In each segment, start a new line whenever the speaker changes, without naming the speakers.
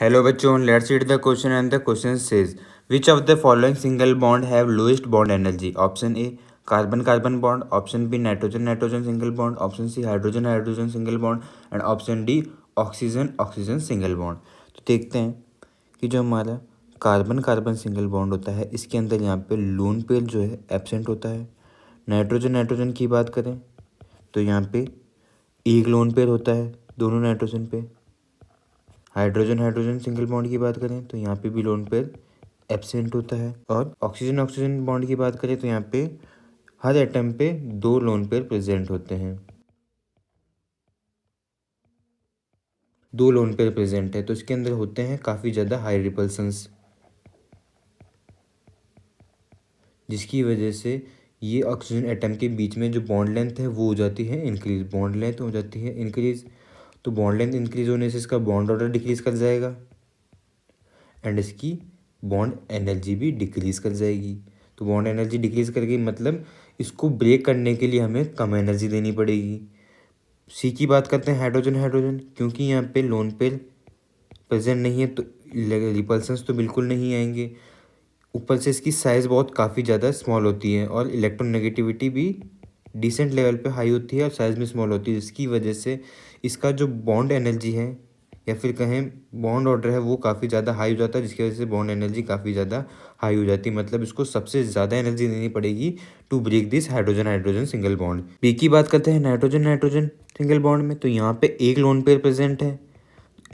Hello bachon, let's read the question and the question says which of the following single bond have lowest bond energy? Option A carbon carbon bond, option B nitrogen nitrogen single bond, option C hydrogen hydrogen single bond and option D oxygen oxygen single bond. तो देखते हैं कि जो हमारा carbon carbon single bond होता है इसके अंदर यहाँ पे लोन पेयर जो है एब्सेंट होता है। नाइट्रोजन नाइट्रोजन की बात करें तो यहाँ पे एक लोन पेयर होता है दोनों नाइट्रोजन पे। हाइड्रोजन हाइड्रोजन सिंगल बॉन्ड की बात करें तो यहाँ पे भी लोन पेयर एब्सेंट होता है। और ऑक्सीजन ऑक्सीजन बॉन्ड की बात करें तो यहाँ पे हर एटम पे दो लोन पेयर प्रेजेंट होते हैं, दो लोन पेयर प्रेजेंट है तो इसके अंदर होते हैं काफ़ी ज़्यादा हाई रिपल्सन्स, जिसकी वजह से ये ऑक्सीजन एटम के बीच में जो बॉन्ड लेंथ है वो हो जाती है इंक्रीज, बॉन्ड लेंथ हो जाती है इंक्रीज। तो बॉन्ड लेंथ इंक्रीज होने से इसका बॉन्ड ऑर्डर डिक्रीज कर जाएगा एंड इसकी बॉन्ड एनर्जी भी डिक्रीज कर जाएगी। तो बॉन्ड एनर्जी डिक्रीज करके मतलब इसको ब्रेक करने के लिए हमें कम एनर्जी देनी पड़ेगी। सी की बात करते हैं हाइड्रोजन हाइड्रोजन, क्योंकि यहाँ पे लोन पेयर प्रेजेंट नहीं है तो रिपल्सन्स तो बिल्कुल नहीं आएंगे। ऊपर से इसकी साइज़ बहुत काफ़ी ज़्यादा स्मॉल होती है और इलेक्ट्रोनेगेटिविटी भी डिसेंट लेवल पे हाई होती है और साइज़ में स्मॉल होती है, जिसकी वजह से इसका जो बॉन्ड एनर्जी है या फिर कहें बॉन्ड ऑर्डर है वो काफ़ी ज़्यादा हाई हो जाता है, जिसकी वजह से बॉन्ड एनर्जी काफ़ी ज़्यादा हाई हो जाती है। मतलब इसको सबसे ज़्यादा एनर्जी देनी पड़ेगी to break this hydrogen hydrogen single bond. B की बात करते हैं नाइट्रोजन नाइट्रोजन सिंगल बॉन्ड में, तो यहाँ पे एक लोन पेयर प्रेजेंट है।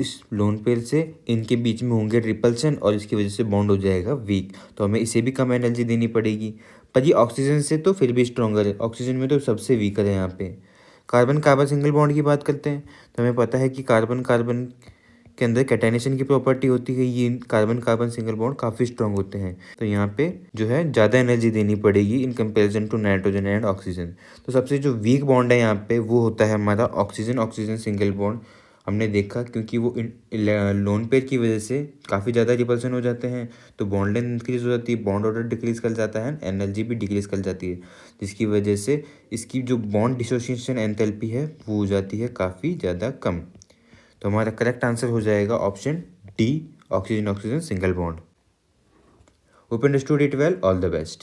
इस लोन पेयर से इनके बीच में होंगे रिपल्सन और इसकी वजह से बॉन्ड हो जाएगा वीक, तो हमें इसे भी कम एनर्जी देनी पड़ेगी। पर ये ऑक्सीजन से तो फिर भी स्ट्रॉन्गर है, ऑक्सीजन में तो सबसे वीकर है यहाँ पे। कार्बन कार्बन सिंगल बॉन्ड की बात करते हैं तो हमें पता है कि कार्बन कार्बन के अंदर कैटाइनेशन की प्रॉपर्टी होती है, ये कार्बन कार्बन सिंगल बॉन्ड काफ़ी स्ट्रॉन्ग होते हैं, तो यहाँ पे जो है ज़्यादा एनर्जी देनी पड़ेगी in comparison to nitrogen and oxygen. तो सबसे जो वीक बॉन्ड है यहाँ पे वो होता है हमारा ऑक्सीजन ऑक्सीजन सिंगल बॉन्ड। हमने देखा क्योंकि वो लोन पेयर की वजह से काफ़ी ज़्यादा रिपल्सन हो जाते हैं तो बॉन्ड लेंथ इंक्रीज हो जाती है, बॉन्ड ऑर्डर डिक्रीज कर जाता है, एनर्जी भी डिक्रीज कर जाती है, जिसकी वजह से इसकी जो बॉन्ड डिसोसिएशन एंथैल्पी है वो हो जाती है काफ़ी ज़्यादा कम। तो हमारा करेक्ट आंसर हो जाएगा option D oxygen oxygen single bond. Hope understood it well, all the best.